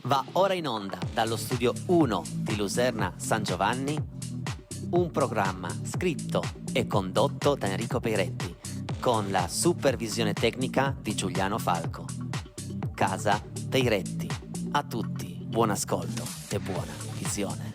Va ora in onda dallo studio 1 di Luserna San Giovanni un programma scritto e condotto da Enrico Peiretti con la supervisione tecnica di Giuliano Falco. Casa Peiretti. A tutti buon ascolto e buona visione.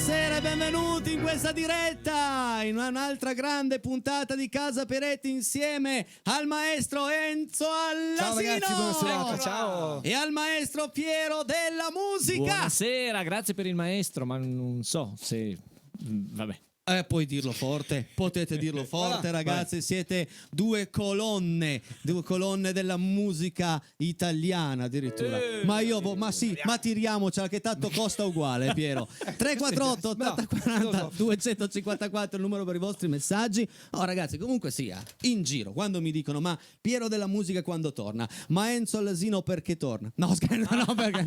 Buonasera e benvenuti in questa diretta, in un'altra grande puntata di Casa Peiretti insieme al maestro Enzo Allasino. Ciao ragazzi, buona serata, ciao. E al maestro Piero della musica. Buonasera, grazie per il maestro, ma non so se... vabbè. Puoi dirlo forte, potete dirlo forte, ragazzi, siete due colonne della musica italiana addirittura. Ma tiriamocela che tanto costa uguale, Piero. 348 80 40 254 il numero per i vostri messaggi. Oh ragazzi, comunque sia, in giro, quando mi dicono ma Piero della musica quando torna? Ma Enzo Alesino perché torna? No, scherzo, no, perché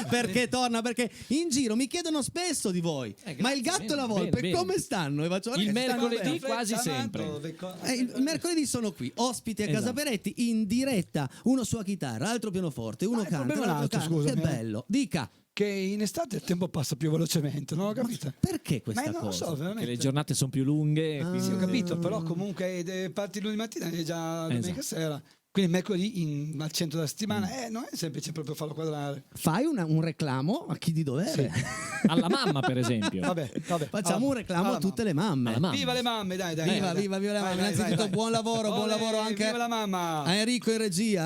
perché torna? Perché in giro mi chiedono spesso di voi. Ma il gatto e la volpe come stanno? Il mercoledì quasi sempre. Il mercoledì sono qui, ospiti a Casa Peretti, in diretta, uno sulla chitarra, altro pianoforte, uno canta, l'altro canta. Che bello. Dica. Che in estate il tempo passa più velocemente, non ho capito. Perché questa non lo cosa? so, veramente. Che le giornate sono più lunghe. Sì, ho capito, però comunque parti lunedì mattina e già domenica sera. Quindi mercoledì al centro della settimana non è semplice proprio farlo quadrare. Fai un reclamo a chi di dovere. Sì. Alla mamma, per esempio. Vabbè. Facciamo un reclamo a tutte le mamme. Viva le mamme, dai. Viva le mamme. Innanzitutto buon lavoro anche viva la mamma. a Enrico in regia.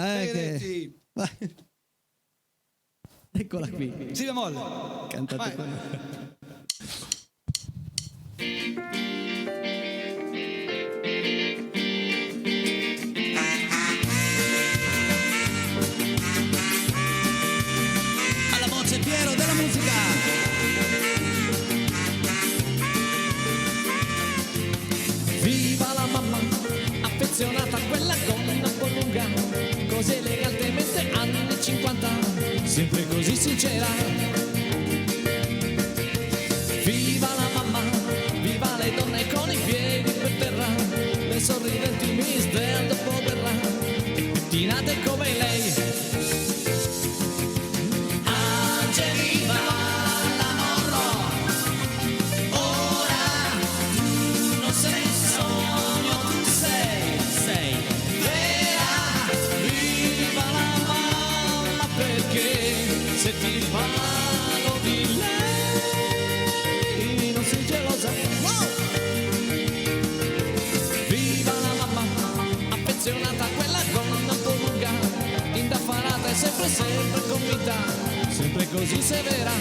Vai. Eccola qui. Si bemolle. Cantate con noi. Alla voce Piero della musica. Viva la mamma, affezionata a quella gonna un po' lunga, così elegantemente anni 50, sempre così sincera. Viva la mamma, viva le donne con i piedi per terra, le sorridenti mister dopo guerra, pettinate come lei. Angelica, la morro, ora tu non sei un sogno, tu sei vera. Viva la mamma perché se ti parlo di lei non sei gelosa. Viva la mamma, affezionata a quella gonna un po' lunga, indaffarata e sempre convinta, sempre così severa.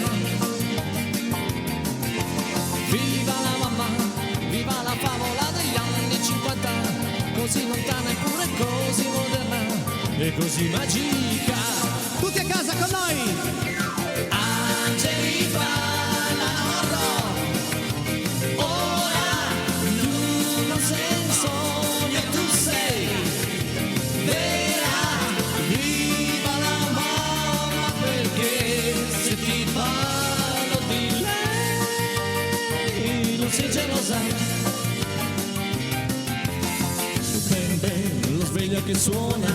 Viva la mamma, viva la favola degli anni 50, così lontana eppure così moderna e così magica. Tutti a casa con noi. Angelica, la morro, ora tu non sei un sogno, tu sei vera. Viva la mamma perché se ti parlo di lei non sei gelosa. Ben, lo sveglio che suona,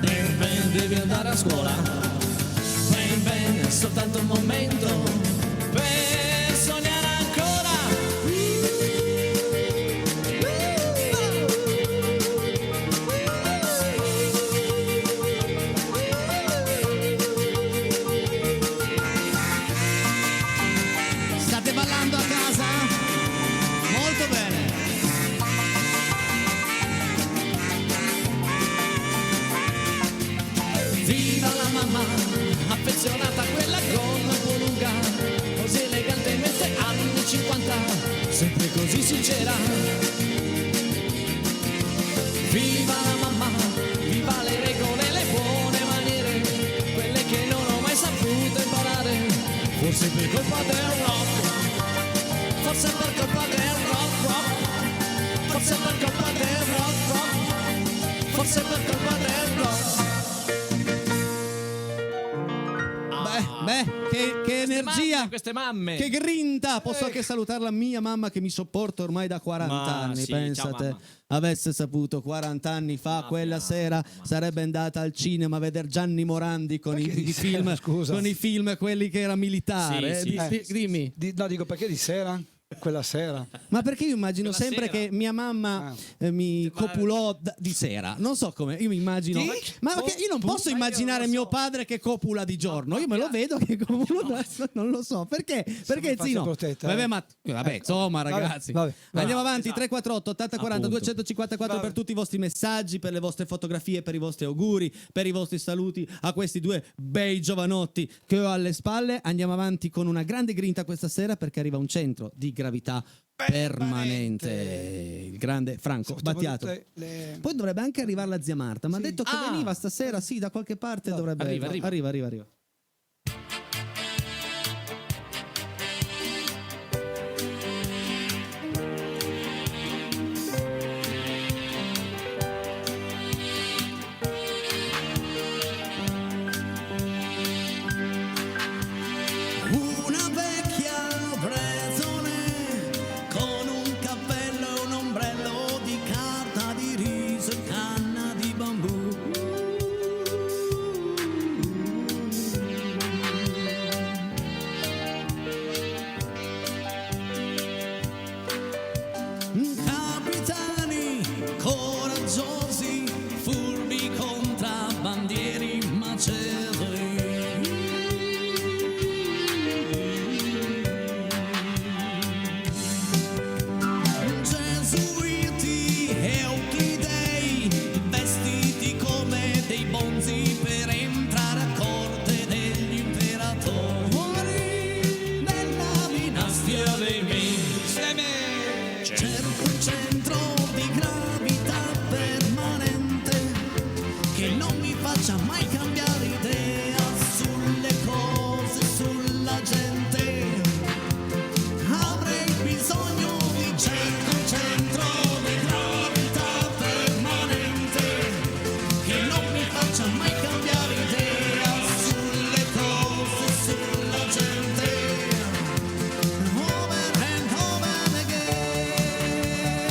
ben, devi andare a scuola. Ben, soltanto un momento per sognare ancora. State ballando a casa? Molto bene. Viva la mamma, affezionata a quella gonna un po' lunga, così elegantemente anni 50, sempre così sincera. Viva la mamma, viva le regole e le buone maniere, quelle che non ho mai saputo imparare, forse per colpa del rock, forse per colpa del rock, forse per colpa del rock, forse per colpa del rock. Che energia, queste mamme. che grinta. Posso anche salutare la mia mamma che mi sopporta ormai da 40 anni. sì, Pensate, ciao, avesse saputo 40 anni fa, quella sera sarebbe andata al cinema a vedere Gianni Morandi con i film, scusa? con i film quelli che era militare. Sì, Dimmi. No, dico perché di sera? quella sera. Ma perché io immagino Quella sempre sera. che mia mamma mi copulò di sera. Non so come, io mi immagino. Sì? Ma perché io non posso immaginare mio padre che copula di giorno. Io me lo vedo che copula, non lo so. Perché? Perché faccia Zino? protetta, Vabbè, insomma, ragazzi. Vabbè. Andiamo avanti, Esatto. 348 80 40 Appunto. 254 per tutti i vostri messaggi, per le vostre fotografie, per i vostri auguri, per i vostri saluti a questi due bei giovanotti che ho alle spalle. Andiamo avanti con una grande grinta questa sera perché arriva un centro di gravità permanente. Il grande Franco Battiato. Poi dovrebbe anche arrivare la zia Marta. Ma ha detto che Ah. veniva stasera, sì, da qualche parte dovrebbe Arriva. Una vecchia presone con un cappello e un ombrello di carta di riso e canna di bambù. Capitani coraggiosi, furbi contrabbandieri macelli. Gesuiti e euclidei, vestiti come dei bonzi per entrare a corte degli imperatori. Fuori della dinastia dei Medici cerco un centro di gravità permanente che non mi faccia mai cambiare idea sulle cose, sulla gente. Avrei bisogno di certo centro di gravità permanente che non mi faccia mai cambiare idea sulle cose, sulla gente. Over and over again.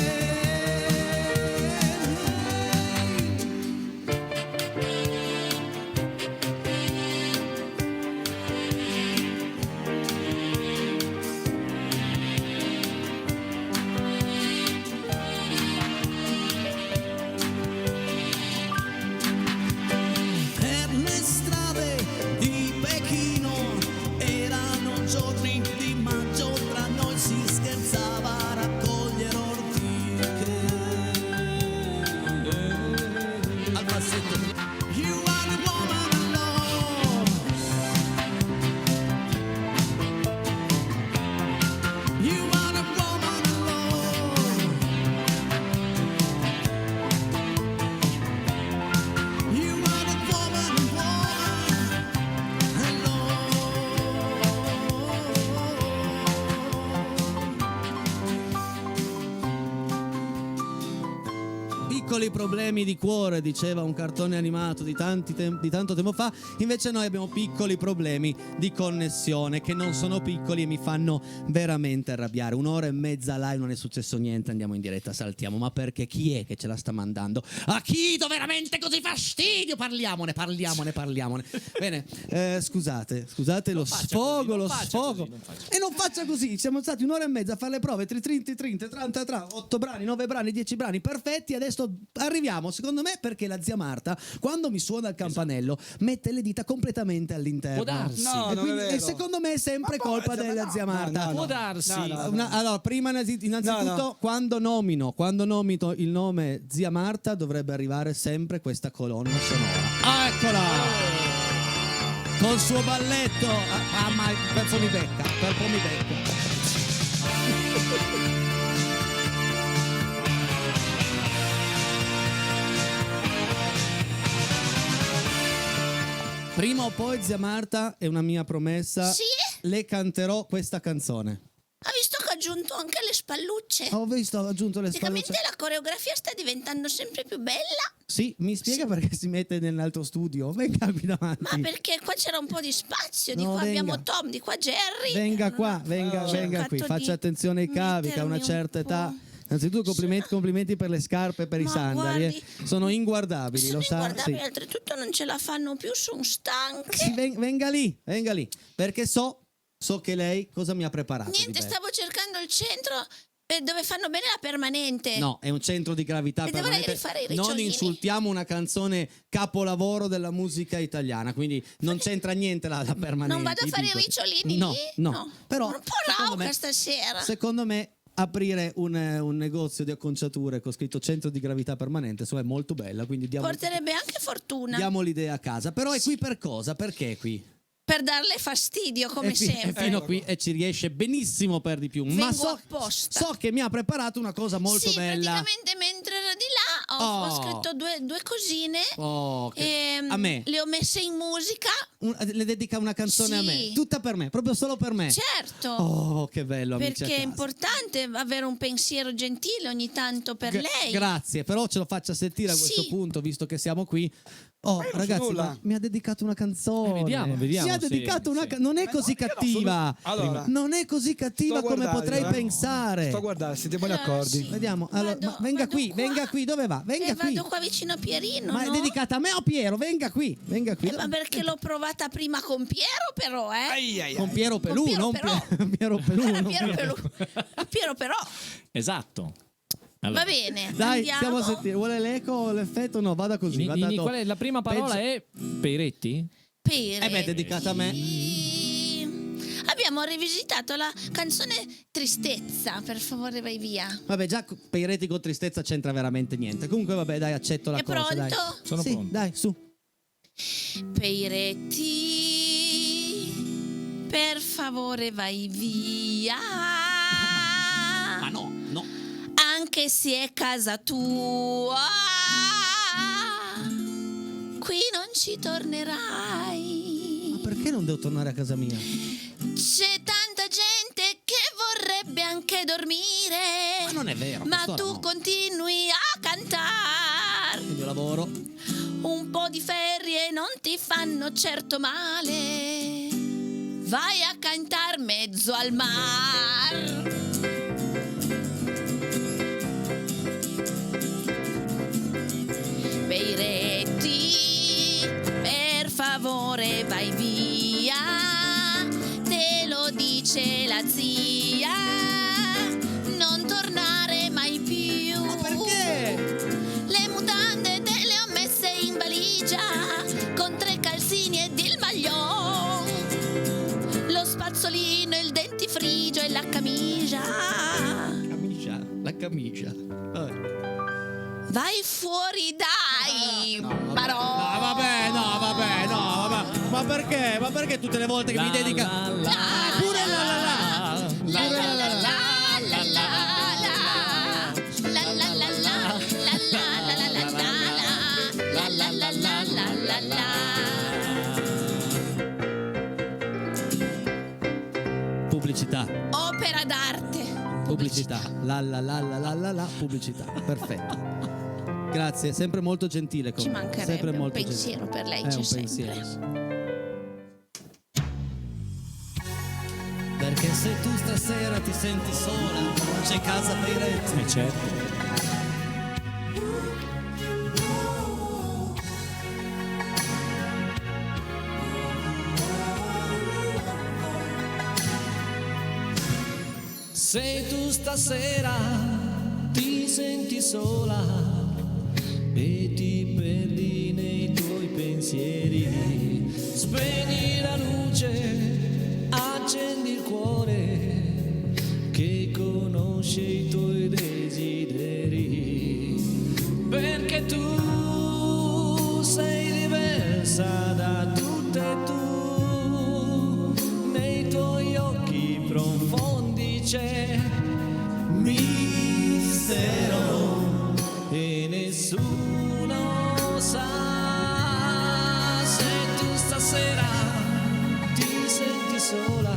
Per le strade di Pechino erano giorni di maggio, tra noi si scherzava a raccogliere ortiche. Al passetto. You are a woman alone. You are a woman alone. You are a woman, Piccoli problemi di cuore, diceva un cartone animato di tanto tempo fa. Invece noi abbiamo piccoli problemi di connessione che non sono piccoli e mi fanno veramente arrabbiare. Un'ora e mezza live, non è successo niente, andiamo in diretta, saltiamo. Ma perché? Chi è che ce la sta mandando? A chi do veramente così fastidio? Parliamone. Bene, scusate lo sfogo. E non faccia così, siamo stati un'ora e mezza a fare le prove, 8 brani, 9 brani, 10 brani perfetti. Adesso arriviamo, secondo me, perché la zia Marta, quando mi suona il campanello, mette le dita completamente all'interno. Può darsi. No, E, non è quindi, vero. e secondo me è sempre colpa della zia Marta. Può darsi. Allora, prima innanzitutto, quando nomino il nome zia Marta, dovrebbe arrivare sempre questa colonna sonora. Eccola! Col suo balletto. Ma per po' mi becca. Prima o poi, zia Marta, è una mia promessa, Sì? le canterò questa canzone. Ha visto che ha aggiunto anche le spallucce? Ho visto, ho aggiunto le Praticamente spallucce. la coreografia sta diventando sempre più bella. Sì, mi spiega perché si mette nell'altro studio? Venga qui davanti. Ma perché qua c'era un po' di spazio, di No, qua venga. abbiamo Tom, di qua Jerry. Venga Non qua, ho venga cercato qui, di faccia attenzione ai cavi che ha una mettermi certa un po'. età. Innanzitutto complimenti per le scarpe e per i Ma sandali. guardi, Sono inguardabili, Sono lo sa? inguardabili, Sì. oltretutto non ce la fanno più, sono stanche. Sì, venga lì, perché so so che lei cosa mi ha preparato. di Niente, bello. stavo cercando il centro dove fanno bene la permanente. No, è un centro di gravità E dovrei permanente. rifare i Non ricciolini. insultiamo una canzone capolavoro della musica italiana, quindi non c'entra niente la permanente. Non vado a fare i dico. ricciolini No, lì? no. Però un po' secondo rauca me- stasera. Secondo me aprire un negozio di acconciature con scritto centro di gravità permanente è molto bella, quindi Porterebbe anche fortuna. diamo l'idea a casa. Però è qui per cosa? Perché è qui? Per darle fastidio, come È sempre. fino qui e ci riesce benissimo per di più. Ma Vengo apposta. so che mi ha preparato una cosa molto sì, bella. praticamente mentre era di là ho Oh. scritto due cosine. Oh, a me. Le ho messe in musica. Le dedica una canzone a me, Sì. tutta per me, proprio solo per me. Certo. Oh, che bello, amici a Perché è casa. importante avere un pensiero gentile ogni tanto per lei. Grazie, però ce lo faccia sentire a questo Sì. punto, visto che siamo qui. Oh, non so ragazzi, nulla. ma mi ha dedicato una canzone. Vediamo Mi ha se- dedicato una se- non è così cattiva. Allora, Non è così cattiva sto a come guardare, potrei no? pensare. sto a guardare, sentiamo gli accordi. sì. Vediamo. Allora, Vado- ma venga vado qui, qua. dove va? Venga qui. Vado qua vicino a Pierino, Ma no? è dedicata a me o a Piero? Venga qui, venga qui. Ma perché l'ho provata prima con Piero, però, Con Piero Pelù, Piero non però. Piero Pelù. Era non Piero Pelù. Piero però. Esatto. Va Allora, bene, Dai, andiamo. stiamo a sentire. Vuole l'eco o l'effetto? No, vada così. Nini, vada qual è la prima parola? È Peiretti? Pere. beh, è dedicata a me. Abbiamo rivisitato la canzone Tristezza, per favore vai via. Vabbè, già Peiretti con tristezza c'entra veramente niente. Comunque, vabbè, dai, accetto la È cosa. Dai. pronto? Sono Sì, pronto. dai, su. Peiretti, per favore vai via. Ma no, no. Anche se è casa tua, qui non ci tornerai. Ma perché non devo tornare a casa mia? C'è tanta gente che vorrebbe anche dormire. Ma non è vero. Ma quest'ora tu no. continui a cantare. Quindi io lavoro. Un po' di ferie non ti fanno certo male. Vai a cantar mezzo al mar. Peiretti, per favore vai via. Te lo dice la zia. Non tornare mai più. Ma perché? Le mutande te le ho messe in valigia con 3 calzini ed il maglione, lo spazzolino, il dentifricio e la camicia. La camicia. Vabbè. Vai fuori dai, Barò. No, vabbè, Ma perché? Ma perché tutte le volte che mi dedica. Pure la la la. La la la la la la la la la la la la la la la. Pubblicità. Opera d'arte. Pubblicità. La, pubblicità. Perfetto. Grazie, sempre molto gentile. Ci mancherebbe sempre un molto pensiero gentile. per lei, È c'è un sempre. pensiero. Sì. Perché se tu stasera ti senti sola, c'è casa Peiretti. Certo. Se tu stasera ti senti sola e ti perdi nei tuoi pensieri, spegni la luce, accendi il cuore che conosce i tuoi desideri, perché tu sei diversa da tutte tu, nei tuoi occhi profondi c'è mistero e nessuno sa. Se tu stasera ti senti sola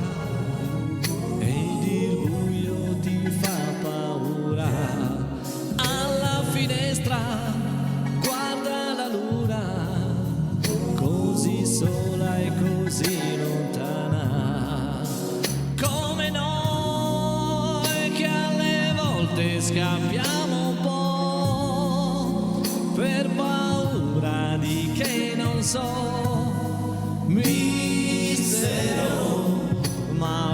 ed il buio ti fa paura, alla finestra guarda la luna, così sola e così lontana, come noi che alle volte scappiamo un po' per paura di che non so, mistero, ma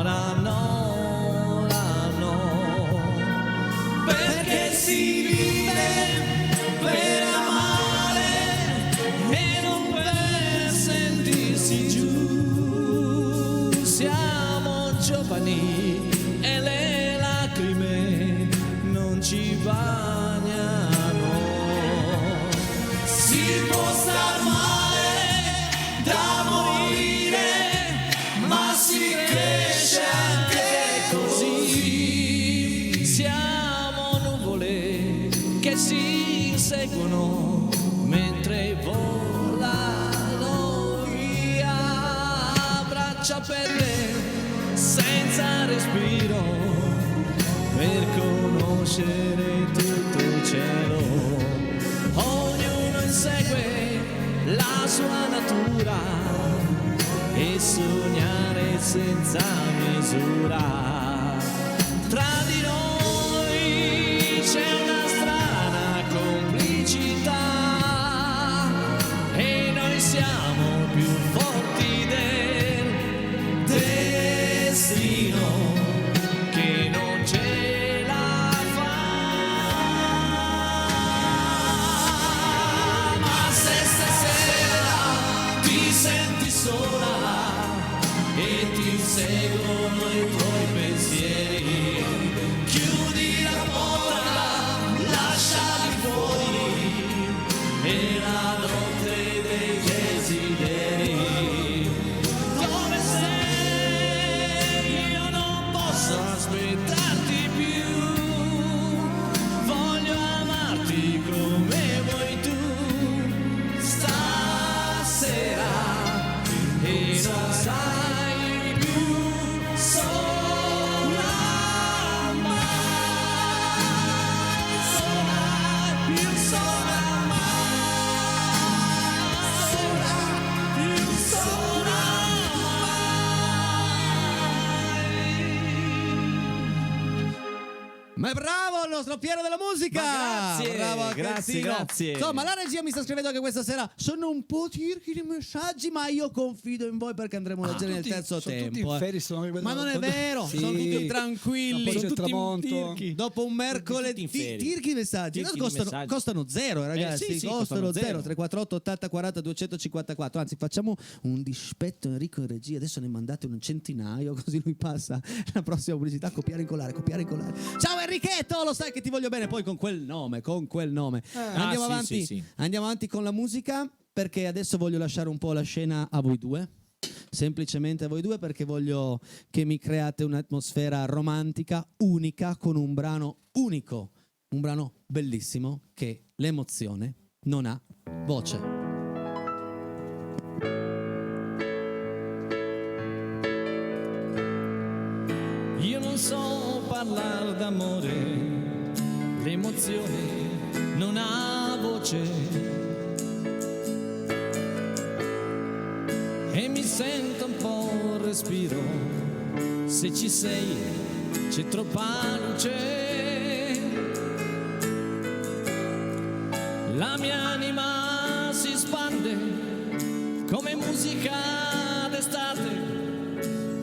braccia per te, senza respiro, per conoscere tutto il cielo. Ognuno insegue la sua natura e sognare senza misura. Tra di noi c'è una strana complicità e noi siamo più forti del destino che non ce la fa. Ma se stasera ti senti sola e ti inseguono i tuoi pensieri, chiudi la porta, lasciali fuori e la notte dei desideri. Dove sei? Io non posso aspettarti più, voglio amarti come vuoi tu stasera e non sai più sola mai, sola, più sola mai, sola, più sola mai. Ma è bravo il nostro Piero della musica! Ma grazie, Bravo grazie, Calzino. grazie. Insomma, la regia mi sta scrivendo che questa sera sono un po' tirchi di messaggi, ma io confido in voi perché andremo a leggere nel terzo sono tempo. tutti in ferie, sono Ma non è vero, Sì. sono tutti Poi tranquilli. c'è il Tutti tramonto. tirchi. Dopo un mercoledì, tutti in ferie. tirchi i messaggi. Tirchi No, di messaggi. costano zero, ragazzi. sì, costano costano zero. zero. 348 80 40 254. Anzi, facciamo un dispetto Enrico in regia. Adesso ne mandate un centinaio, così lui passa la prossima pubblicità. Copiare e incollare, copiare e incollare. Ciao Enrichetto, lo sai che ti voglio bene. Poi con quel nome. Andiamo sì, avanti. sì, sì. Andiamo avanti con la musica perché adesso voglio lasciare un po' la scena a voi due. Semplicemente a voi due perché voglio che mi create un'atmosfera romantica, unica, con un brano unico, un brano bellissimo che l'emozione non ha voce. Io non so parlare d'amore, l'emozione non ha voce e mi sento un po' il respiro, se ci sei c'è troppa luce, la mia anima si spande come musica d'estate,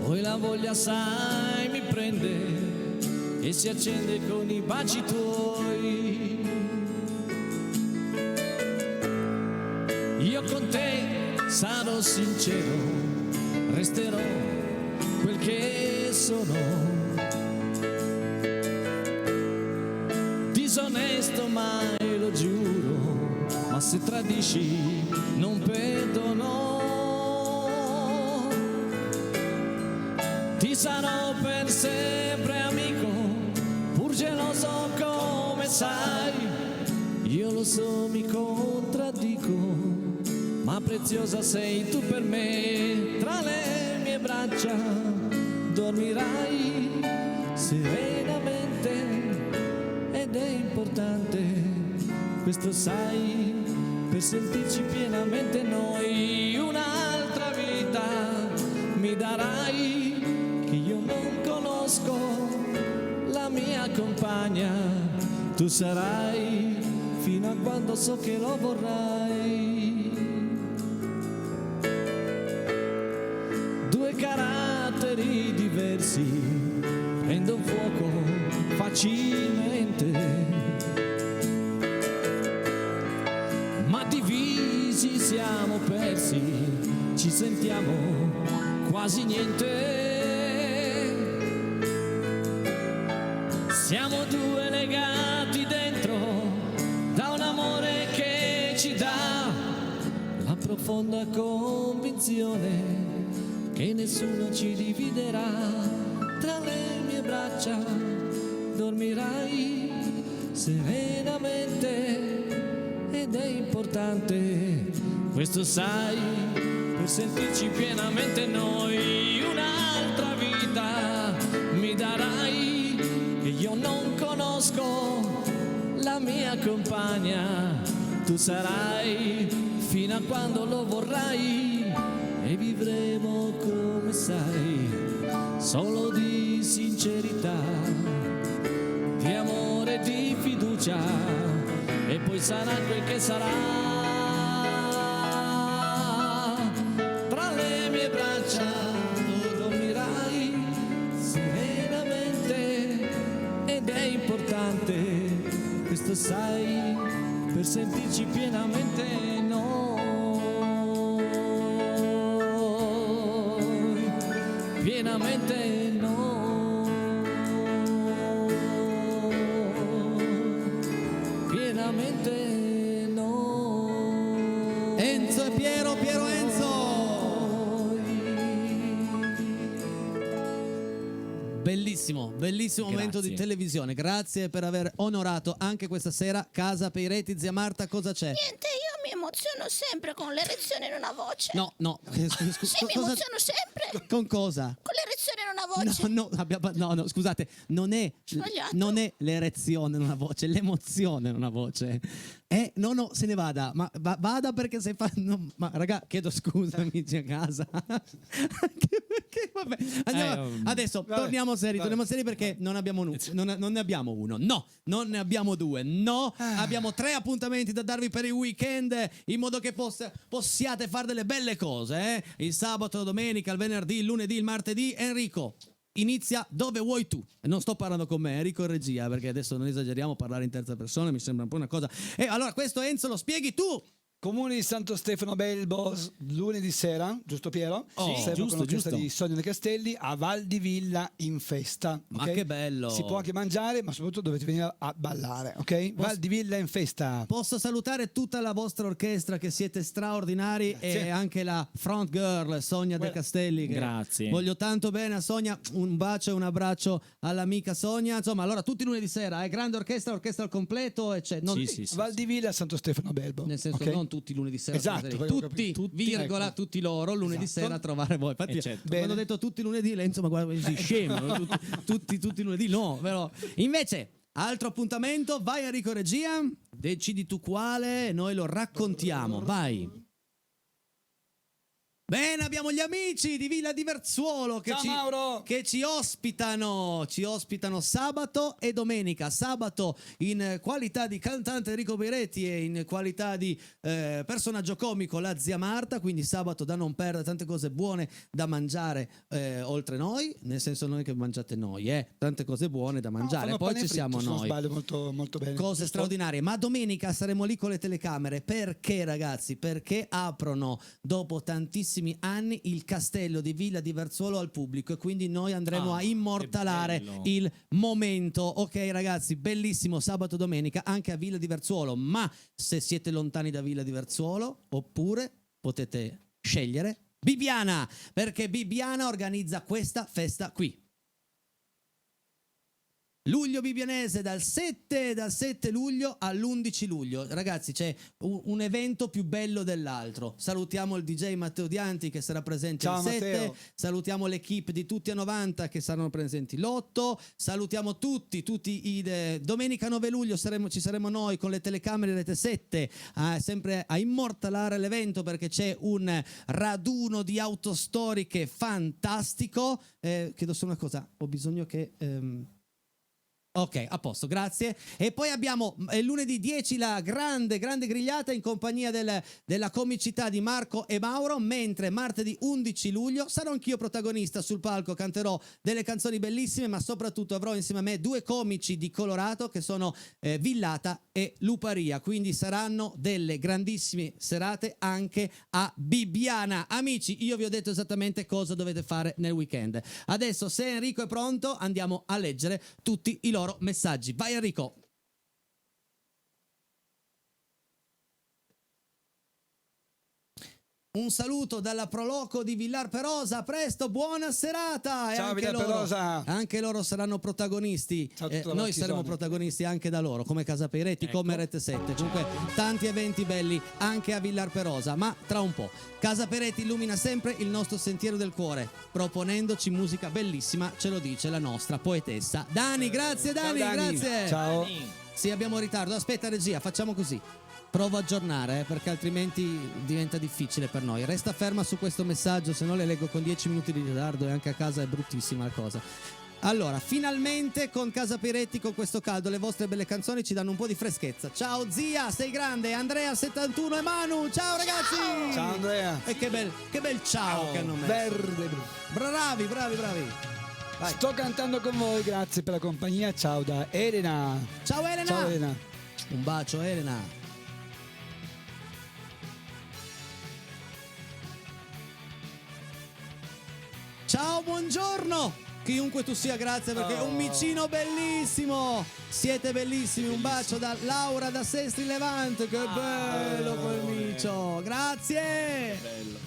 poi la voglia sai mi prende e si accende con i baci tuoi. Io con te sarò sincero, resterò quel che sono. Disonesto mai lo giuro, ma se tradisci non perdono. Ti sarò per sempre amico, pur geloso come sai. Io lo so, mi contraddico, ma preziosa sei tu per me. Tra le mie braccia dormirai serenamente ed è importante, questo sai, per sentirci pienamente noi. Un'altra vita mi darai che io non conosco, la mia compagna tu sarai fino a quando so che lo vorrai. Due caratteri diversi prendono fuoco facilmente, ma divisi siamo persi, ci sentiamo quasi niente. Siamo due legati dentro da un amore che ci dà la profonda convinzione che nessuno ci dividerà. Tra le mie braccia dormirai serenamente ed è importante, questo sai, per sentirci pienamente noi. io non conosco la mia compagna, tu sarai fino a quando lo vorrai e vivremo come sai, solo di sincerità, di amore, di fiducia e poi sarà quel che sarà. Tra le mie braccia tu dormirai serenamente ed è importante, questo sai, per sentirci pienamente noi, pienamente noi, pienamente noi. Enzo e Piero, Piero Enzo. Bellissimo, bellissimo momento di televisione. Grazie per aver onorato anche questa sera Casa Peiretti. Zia Marta, cosa c'è? Niente, io mi emoziono sempre con l'erezione in una voce. No, no, Sì, mi emoziono sempre con cosa? con l'erezione in una voce. No, scusate, non è l'erezione in una voce, l'emozione in una voce. No, se ne vada, ma vada perché se fa... No, ma raga, chiedo scusa amici a casa. Anche vabbè. Adesso torniamo seri perché non abbiamo non ne abbiamo uno, no, non ne abbiamo due, no, abbiamo 3 appuntamenti da darvi per il weekend in modo che possiate fare delle belle cose, il sabato, la domenica, il venerdì, il lunedì, il martedì. Enrico, inizia dove vuoi tu. Non sto parlando con me, Enrico in regia, perché adesso non esageriamo, parlare in terza persona mi sembra un po' una cosa. E allora questo Enzo lo spieghi tu. Comune di Santo Stefano Belbo, lunedì sera, giusto Piero? Sempre giusto, con l'orchestra giusto. di Sonia De Castelli a Val di Villa in festa. Ma ok? che bello. Si può anche mangiare, ma soprattutto dovete venire a ballare, ok? Val di Villa in festa. Posso salutare tutta la vostra orchestra che siete straordinari e anche la front girl Sonia De Castelli. Che Grazie. Voglio tanto bene a Sonia, un bacio e un abbraccio all'amica Sonia. Insomma, allora tutti lunedì sera, grande orchestra al completo. Sì. Val di Villa Santo Stefano Belbo. Nel senso, ok? non tutti lunedì sera, Esatto, tutti, virgola, ecco. tutti loro lunedì Esatto. sera a trovare voi. Infatti, certo. quando Bene. ho detto tutti lunedì, lei insomma guarda, si scemo, no? tutti lunedì, no, però. Invece, altro appuntamento, vai Enrico regia, decidi tu quale, noi lo raccontiamo, vai. Bene, abbiamo gli amici di Villa di Verzuolo Ciao, Mauro. che ci ospitano sabato e domenica. Sabato in qualità di cantante Enrico Peiretti e in qualità di personaggio comico la zia Marta, quindi sabato da non perdere, tante cose buone da mangiare oltre noi, nel senso non è che mangiate noi, tante cose buone da mangiare, fanno poi pane ci fritto, siamo se non noi. sbaglio, molto, molto bene. Cose Giusto? straordinarie, ma domenica saremo lì con le telecamere. Perché ragazzi? Perché aprono dopo tantissimi anni il castello di Villa di Verzuolo al pubblico e quindi noi andremo a immortalare che bello. il momento. Ok ragazzi, bellissimo sabato domenica anche a Villa di Verzuolo, ma se siete lontani da Villa di Verzuolo oppure potete scegliere Bibbiana, perché Bibbiana organizza questa festa qui. Luglio Bibbianese dal 7 luglio all'11 luglio. Ragazzi, c'è un evento più bello dell'altro. Salutiamo il DJ Matteo Dianti che sarà presente Ciao, il 7. Matteo. Salutiamo l'equipe di Tutti a 90 che saranno presenti l'8. Salutiamo tutti domenica 9 luglio ci saremo noi con le telecamere Rete 7 sempre a immortalare l'evento, perché c'è un raduno di auto storiche fantastico. Chiedo solo una cosa, ho bisogno che... Ok, a posto, grazie. E poi abbiamo lunedì 10 la grande grigliata in compagnia della comicità di Marco e Mauro, mentre martedì 11 luglio sarò anch'io protagonista sul palco, canterò delle canzoni bellissime, ma soprattutto avrò insieme a me 2 comici di Colorato che sono Villata e Luparia, quindi saranno delle grandissime serate anche a Bibbiana. Amici, io vi ho detto esattamente cosa dovete fare nel weekend. Adesso, se Enrico è pronto, andiamo a leggere tutti i loro messaggi. Vai Enrico. Un saluto dalla Proloco di Villar Perosa, a presto, buona serata! Ciao, e anche Villar loro, Perosa. anche loro saranno protagonisti. Ciao a tutta la Noi Marchisone. saremo protagonisti anche da loro, come Casa Peiretti, come Rete 7. Comunque tanti eventi belli anche a Villar Perosa, ma tra un po'. Casa Peiretti illumina sempre il nostro sentiero del cuore, proponendoci musica bellissima, ce lo dice la nostra poetessa Dani. Grazie Dani, Ciao, Dani. grazie. Ciao. Sì, abbiamo ritardo. Aspetta regia, facciamo così. Provo a aggiornare perché altrimenti diventa difficile per noi. Resta ferma su questo messaggio, se no le leggo con 10 minuti di ritardo e anche a casa è bruttissima la cosa. Allora, finalmente con Casa Peiretti, con questo caldo, le vostre belle canzoni ci danno un po' di freschezza. Ciao zia, sei grande, Andrea 71 e Manu, ciao ragazzi! Ciao Andrea. E che bel ciao che hanno messo. Verde. Bravi. Vai. Sto cantando con voi, grazie per la compagnia. Ciao da Elena. Ciao Elena! Ciao Elena. Un bacio Elena. Ciao, buongiorno! Chiunque tu sia, grazie perché è un micino bellissimo! Siete bellissimi, un bacio da Laura da Sestri Levante, che bello quel micio! Grazie!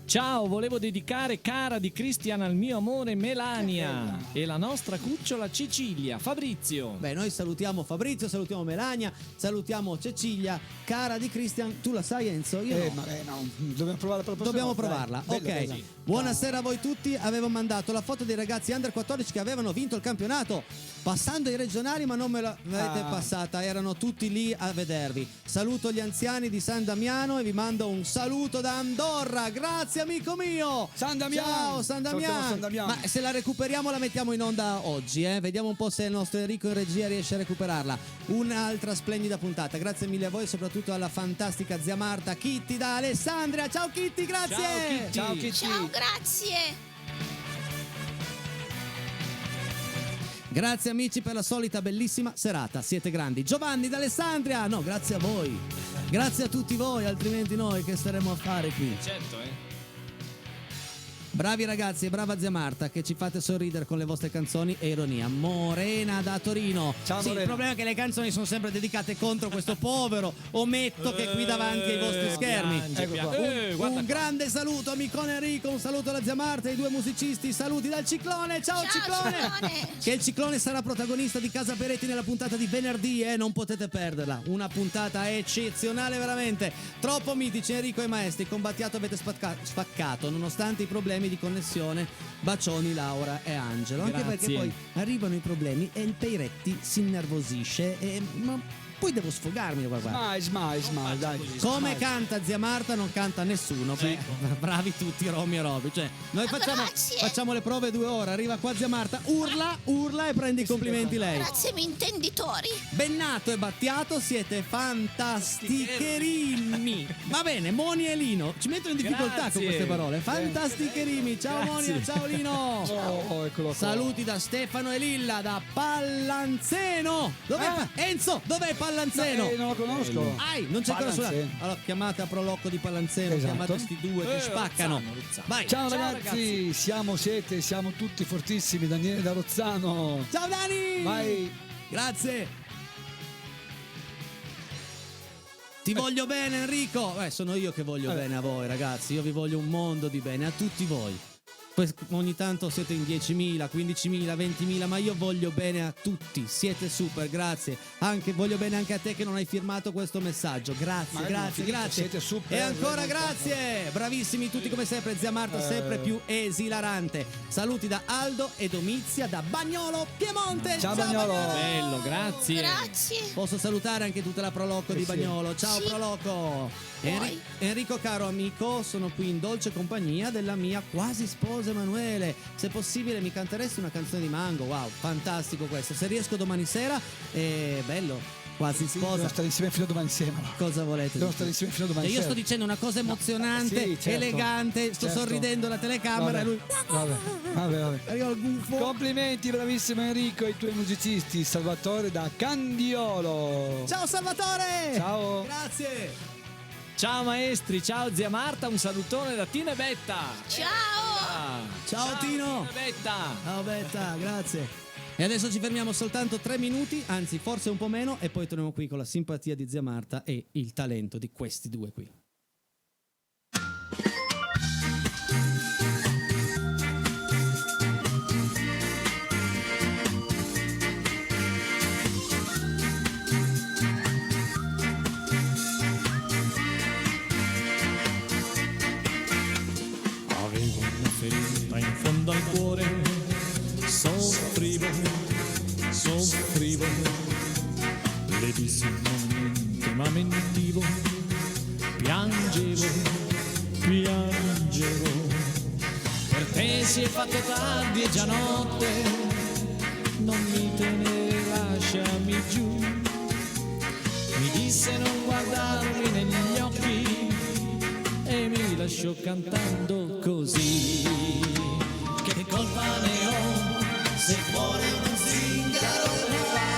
Ciao, volevo dedicare Cara di Christian al mio amore Melania e la nostra cucciola Cecilia. Fabrizio. Beh, noi salutiamo Fabrizio, salutiamo Melania, salutiamo Cecilia, Cara di Christian. Tu la sai Enzo? Io no. No, dobbiamo provarla per la prossima Dobbiamo volta, provarla, dai. ok. Bella, bella. Buonasera a voi tutti. Avevo mandato la foto dei ragazzi under 14 che avevano vinto il campionato passando i regionali, ma non me l'avete passata. Erano tutti lì a vedervi. Saluto gli anziani di San Damiano e vi mando un saluto da Andorra. Grazie amico mio. San Damiano. Ciao San Damiano. San Damiano. Ma se la recuperiamo la mettiamo in onda oggi, Vediamo un po' se il nostro Enrico in regia riesce a recuperarla. Un'altra splendida puntata. Grazie mille a voi, soprattutto alla fantastica zia Marta, Kitty da Alessandria. Ciao Kitty, grazie. Ciao, Kitty. Ciao Kitty. Ciao, grazie. Grazie amici per la solita bellissima serata, siete grandi. Giovanni d'Alessandria, no, grazie a voi. Grazie a tutti voi, altrimenti noi che staremo a fare qui. Certo, Bravi ragazzi e brava zia Marta che ci fate sorridere con le vostre canzoni e ironia. Morena da Torino. Ciao, sì, Morena. il problema è che le canzoni sono sempre dedicate contro questo povero ometto che è qui davanti ai vostri schermi. Ecco qua. Un grande saluto amicone Enrico, un saluto alla zia Marta e ai due musicisti, saluti dal Ciclone. Ciao, Ciao, Ciclone. Ciclone. Che il Ciclone sarà protagonista di Casa Peiretti nella puntata di venerdì, non potete perderla. Una puntata eccezionale veramente. Troppo mitici Enrico e maestri, con Battiato avete spaccato nonostante i problemi di connessione. Bacioni Laura e Angelo. Anche Grazie. perché poi arrivano i problemi e il Peiretti si innervosisce ma poi devo sfogarmi qua. Smile, dai. Come Smile. canta zia Marta non canta nessuno. Bravi tutti Romy e Roby. Cioè, noi Grazie. facciamo le prove 2 ore. Arriva qua zia Marta, urla e prende i complimenti lei. Grazie, mi intenditori. Bennato e Battiato, siete fantasticherimi. Va bene, Moni e Lino ci mettono in difficoltà con Grazie. queste parole. Fantasticherimi. Ciao Grazie. Moni, ciao Lino. Eccolo qua. Saluti da Stefano e Lilla da Pallanzeno. Enzo, dov'è Pallanzeno? Non lo conosco. Non c'è ancora sulla. Pallanzeno. Allora chiamate a Prolocco di Pallanzeno, Esatto. chiamate questi due che spaccano. Rozzano. Vai. Ciao ragazzi, siamo tutti fortissimi. Daniele da Rozzano. Ciao Dani. Vai. Grazie. Ti voglio bene Enrico. Sono io che voglio bene a voi ragazzi. Io vi voglio un mondo di bene a tutti voi. Poi ogni tanto siete in 10.000, 15.000, 20.000, ma io voglio bene a tutti. Siete super, grazie. Voglio bene anche a te che non hai firmato questo messaggio. Grazie, Ma grazie, finito, grazie. siete super, E ancora veramente. grazie. Bravissimi tutti come sempre. Zia Marta sempre più esilarante. Saluti da Aldo e Domizia da Bagnolo, Piemonte. Ciao, Bagnolo. Bello, grazie. Grazie. Posso salutare anche tutta la Proloco di sì. Bagnolo. Ciao Sì. Proloco. Puoi. Enrico caro amico, sono qui in dolce compagnia della mia quasi sposa Emanuele. Se possibile mi canteresti una canzone di Mango. Wow, fantastico questo. Se riesco domani sera, bello, quasi sposa. Dobbiamo stare insieme fino a domani sera. Cosa volete? Dobbiamo stare insieme fino a domani Io sera. sto dicendo una cosa emozionante, sì, certo. elegante, sto Certo. sorridendo alla telecamera e lui Vabbè. arriva il gufo. Complimenti bravissimo Enrico e ai tuoi musicisti. Salvatore da Candiolo. Ciao Salvatore! Ciao. Grazie! Ciao maestri, ciao zia Marta, un salutone da Tina e Betta. Ciao. Ciao, Tino. Tina e Betta. Ciao Betta, grazie. E adesso ci fermiamo soltanto 3 minuti, anzi forse un po' meno, e poi torniamo qui con la simpatia di zia Marta e il talento di questi due qui. Avevo una ferita in fondo al cuore, soffrivo, le dissi non niente ma mentivo, piangevo, per te si è fatto tardi e già notte, non mi tenere, lasciami giù, mi disse non guardarmi negli occhi e mi lasciò cantando così. Che colpa ne ho se fuori uno zingaro ne va,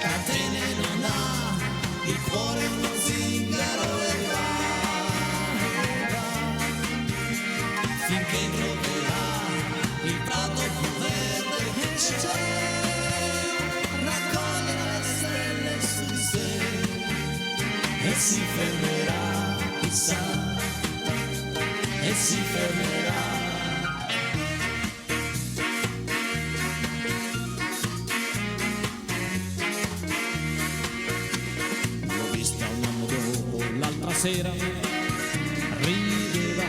catene non ha, il cuore uno zingaro ne va, finché troverà il prato più verde che c'è, raccoglierà le stelle su di sé e si fermerà, chissà, e si fermerà. L'ho vista un anno dopo, l'altra sera, rideva,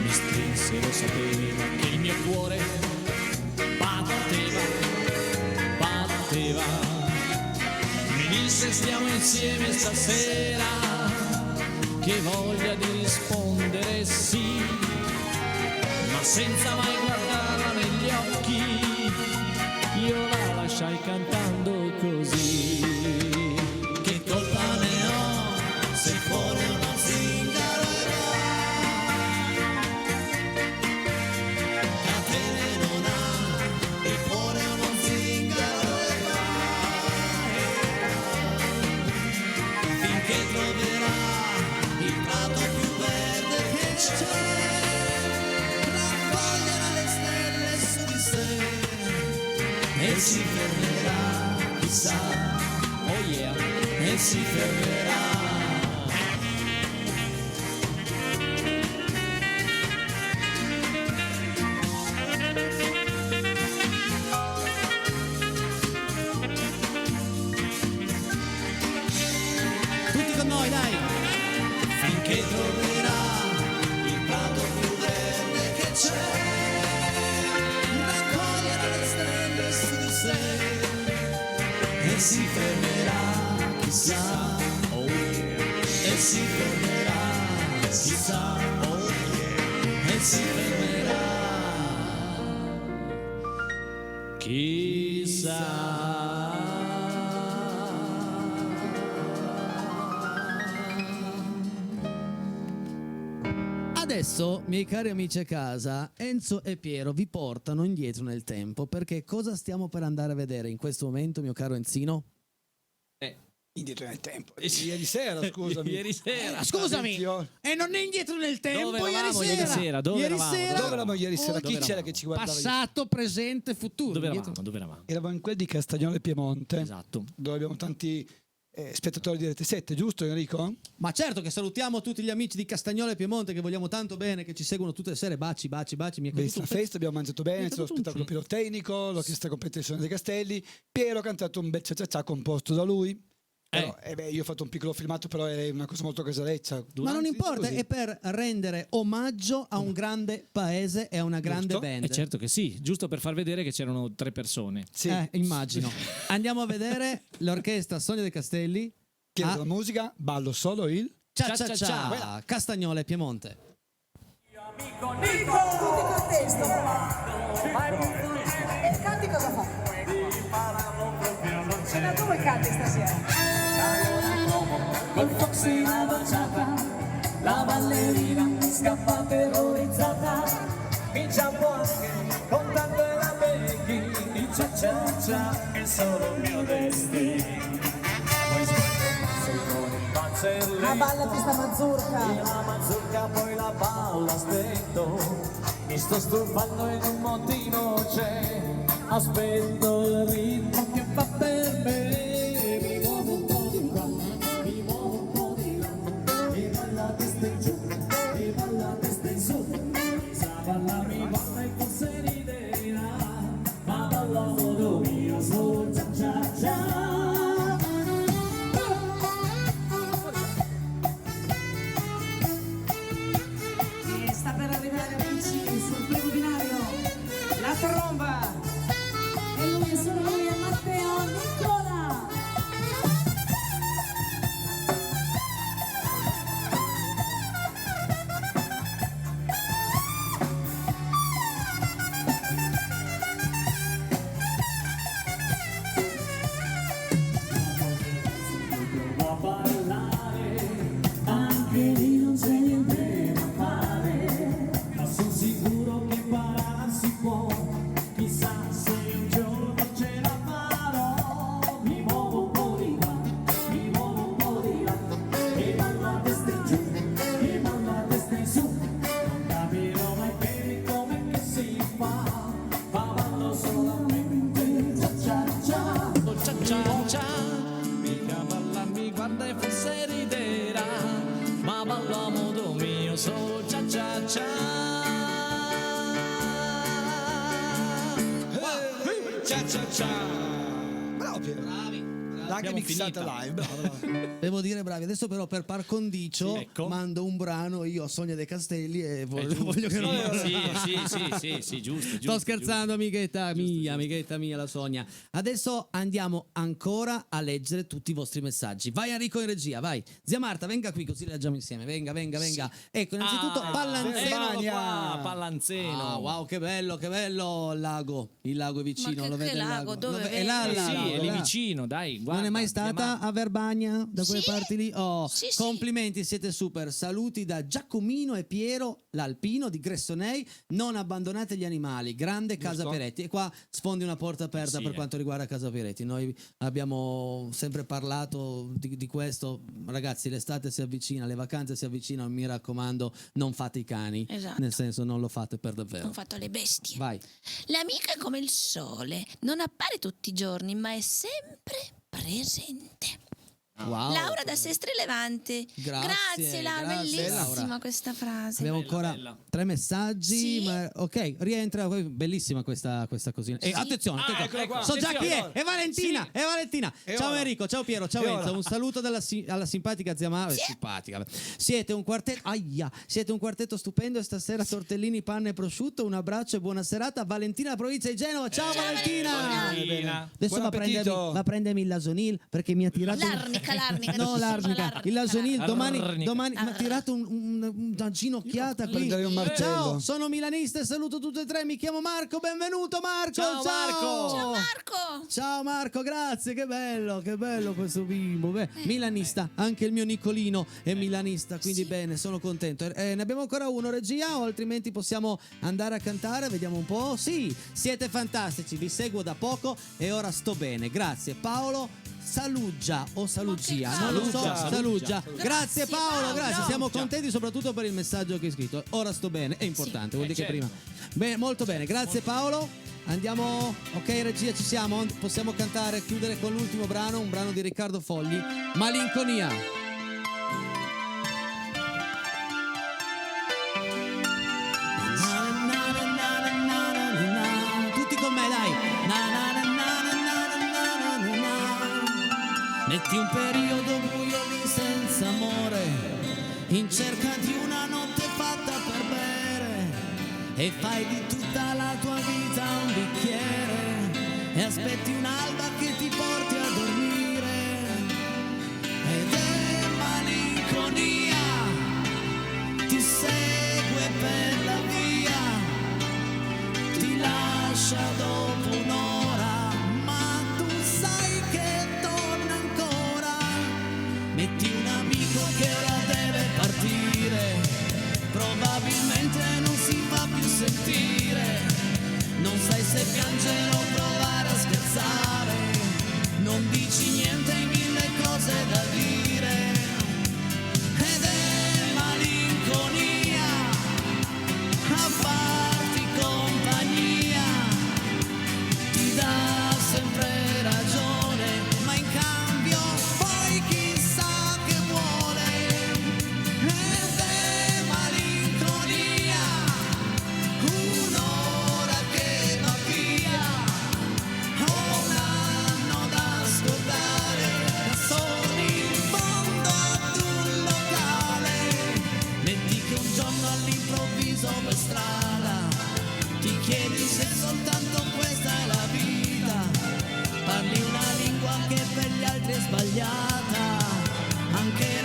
mi strinse, lo sapeva che il mio cuore batteva, mi disse stiamo insieme stasera, che voglia di rispondere sì, ma senza mai guardarla negli occhi, io la lasciai cantando così. Che colpa ne ho se fuori uno zingaro catene non ha, il cuore uno zingaro finché troverà il prato più verde che c'è, raccoglierà le stelle su di sé e si fermerà, chissà, oh yeah, e si fermerà. Tutti con noi, dai! Finché troverà il prato più verde che c'è, raccoglierà le stelle su di sé e si fermerà, chissà, oh yeah, e si fermerà, chissà, oh yeah, e si fermerà, chissà. Adesso, miei cari amici a casa, Enzo e Piero vi portano indietro nel tempo, perché cosa stiamo per andare a vedere in questo momento, mio caro Enzino? Indietro nel tempo. Ieri sera, scusami. Ieri sera. Scusami, Attenzione. e non è indietro nel tempo, Dove eravamo ieri sera? Dove eravamo? Dove eravamo ieri sera? Chi Dove c'era eravamo? che ci guardava? passato, presente, futuro. Dove Indietro. eravamo? Eravamo in quel di Castagnolo e Piemonte, Esatto. dove abbiamo tanti spettatori di Rete 7, giusto Enrico? Ma certo che salutiamo tutti gli amici di Castagnola e Piemonte che vogliamo tanto bene, che ci seguono tutte le sere. Baci, mi è Bellissima caduto un festa, abbiamo mangiato bene, c'è lo caduto un spettacolo pirotecnico, l'orchestra competizione dei Castelli, Piero ha cantato un bel cia composto da lui. Però, io ho fatto un piccolo filmato, però è una cosa molto casareccia. Ma non importa, così. è per rendere omaggio a un grande paese e a una grande Giusto. band. Certo che sì, giusto per far vedere che c'erano 3 persone. Sì. Immagino. Andiamo a vedere l'orchestra Sonia De Castelli. Chiedo la musica, ballo solo il... Cia cia cia, Castagnola e Piemonte. Amico Nico! Tutti contenti, sto provando. E il canti cosa fa? Ce n'ha due canti stasera. Col fox in avanzata, la ballerina scappa terrorizzata, inciampo anche con tanto la becchi, il cia cia cia è solo il mio destino. Poi sei con il pazzo essere Ma lento. ballati sta mazurka. La mazurka poi la balla, aspetto. Mi sto stufando in un montino c'è. Aspetto il ritmo che fa per me. Mi muovo un po' di qua, mi muovo un po' di là. E balla a testa in giù, e balla a testa in su. Sa balla mi balla e forse riderà. Ma balla a modo mio, solo cia cia cia. E sta per arrivare amici sul primo binario. La tromba. E lui è solo lui, è Matteo Nicola. A ballare, anche lì non c'è niente da fare, ma sono sicuro che imparare si può, chissà se un giorno ce la farò. Mi muovo un po' di qua, mi muovo un po' di là, e ballo a testa in giù, e ballo a testa in su, non capirò mai bene come che si fa, ma ballo solamente cia cia cia. Oh, cia cia cia. Mica balla, mi guarda e forse riderà, ma ballo a modo mio, solo cia cia cia. Cia cia cia. Bravo Piero. L'ha anche Abbiamo mixata finita. live. Bravo. Devo dire bravi, adesso però per par condicio Ecco. mando un brano io a Sonia De Castelli e voglio che non... Sì, giusto. Sto scherzando, amichetta mia, la Sonia. Adesso andiamo ancora a leggere tutti i vostri messaggi. Vai Enrico in regia, vai. Zia Marta, venga qui così leggiamo insieme. Venga. Ecco, innanzitutto Pallanzeno. qua, Pallanzeno. Ah, wow, che bello il lago. Il lago è vicino, Ma che lo vede il lago? Dove È là il vedi? lago, Sì, è lì là. vicino, dai, guarda. Non è mai stata a Verbania, da quelle Sì. parti lì? Oh, Sì, sì. complimenti, siete super. Saluti da Giacomino e Piero, l'alpino di Gressonei. Non abbandonate gli animali. Grande Casa Peretti. E qua sfondi una porta aperta Sì, per quanto riguarda Casa Peretti. Noi abbiamo sempre parlato di questo. Ragazzi, l'estate si avvicina, le vacanze si avvicinano. Mi raccomando, non fate i cani. Esatto. Nel senso, non lo fate per davvero. Ho fatto le bestie. Vai. L'amica è come il sole, non appare tutti i giorni, ma è sempre presente. Wow. Laura da Sestre Levante. Grazie, Laura, grazie, bellissima Laura. questa frase. Abbiamo ancora bella. 3 messaggi. Sì. Ma, ok, rientra. Bellissima questa cosina. E attenzione, eccolo qua. so già chi è. Attenzione. È Valentina. È Valentina. E Ciao ora? Enrico, ciao Piero, ciao E Enzo. ora? Un saluto alla simpatica zia Mara. Simpatica. Vabbè. Siete un quartetto. Aia, siete un quartetto stupendo. E stasera tortellini, panna e prosciutto. Un abbraccio e buona serata. Valentina, provincia di Genova. Ciao Valentina. Valentina. Adesso Buon appetito. va a prendermi il Lasonil perché mi ha tirato. L'arnica. No, l'arnica. Il Lasonil domani Arnica. mi ha tirato una ginocchiata qui. Prenderei un martello. Ciao, sono milanista e saluto tutte e tre. Mi chiamo Marco, benvenuto Marco. Ciao, Marco. Ciao Marco. Ciao Marco, grazie, che bello questo bimbo. Beh, milanista, anche il mio Nicolino è milanista, quindi bene, sono contento. Ne abbiamo ancora uno, regia, o altrimenti possiamo andare a cantare, vediamo un po'. Sì, siete fantastici, vi seguo da poco e ora sto bene. Grazie Paolo. Saluggia o Saluggia, Ma che non lo so, Saluggia. Saluggia. Grazie Paolo, Paolo. grazie, siamo contenti soprattutto per il messaggio che hai scritto. Ora sto bene, è importante, vuol dire che prima. Bene, molto bene, grazie Paolo. Andiamo, ok regia, ci siamo, possiamo cantare, chiudere con l'ultimo brano, un brano di Riccardo Fogli, Malinconia. Tutti con me, dai. Metti un periodo buio lì senza amore, in cerca di una notte fatta per bere, e fai di tutta la tua vita un bicchiere, e aspetti un'alba che ti porti a dormire, ed è malinconia, ti segue per la via, ti lascia dopo un'ora, ma tu sai che torna ancora. Metti un amico che ora deve partire, probabilmente non si fa più sentire, non sai se piangere o provare a scherzare, non dici niente, hai mille cose da dire,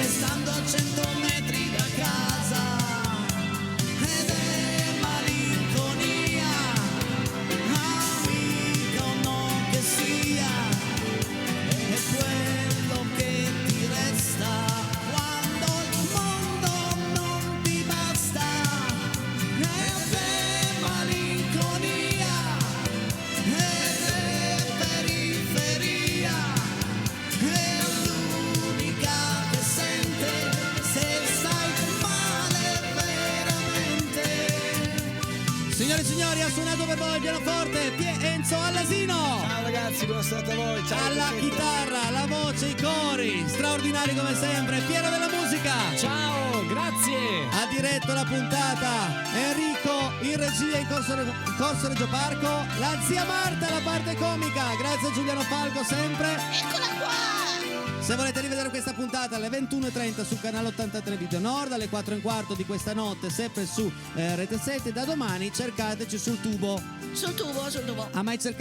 restando a 100 metri da casa. Ed è malinconia, amica o no che sia, è quello che ti resta quando il mondo non ti basta. Ed è malinconia, ed è periferia, è l'unica che sente se stai male veramente. Signore e signori, ha suonato per voi il pianoforte Enzo Allasino. Ciao ragazzi, buona serata a voi. Ciao. Alla chitarra, la voce, i cori, straordinari come sempre, pieno della musica. Ciao, grazie. Ha diretto la puntata Enrico in regia in Corso Reggio Parco, la zia Marta la parte comica, grazie a Giuliano Falco sempre. Eccola qua! Se volete rivedere questa puntata alle 21:30 sul canale 83 Video Nord, alle 4:15 di questa notte sempre su Rete 7, da domani cercateci sul tubo. Sul tubo.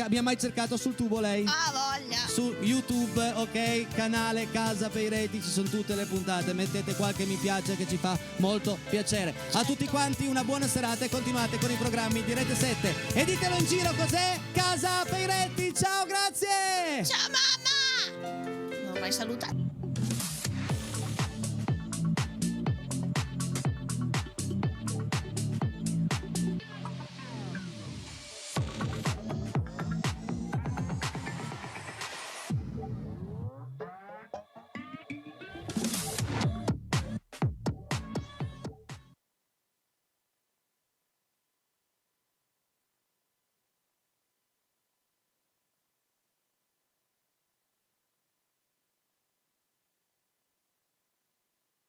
Mi ha mai cercato sul tubo lei? Ah, voglia! Su YouTube, ok, canale Casa Peireti, ci sono tutte le puntate, mettete qualche mi piace che ci fa molto piacere. A tutti quanti una buona serata e continuate con i programmi di Rete 7 e ditelo in giro cos'è Casa Peireti. Ciao, grazie! Ciao mamma! Non ho mai salutato.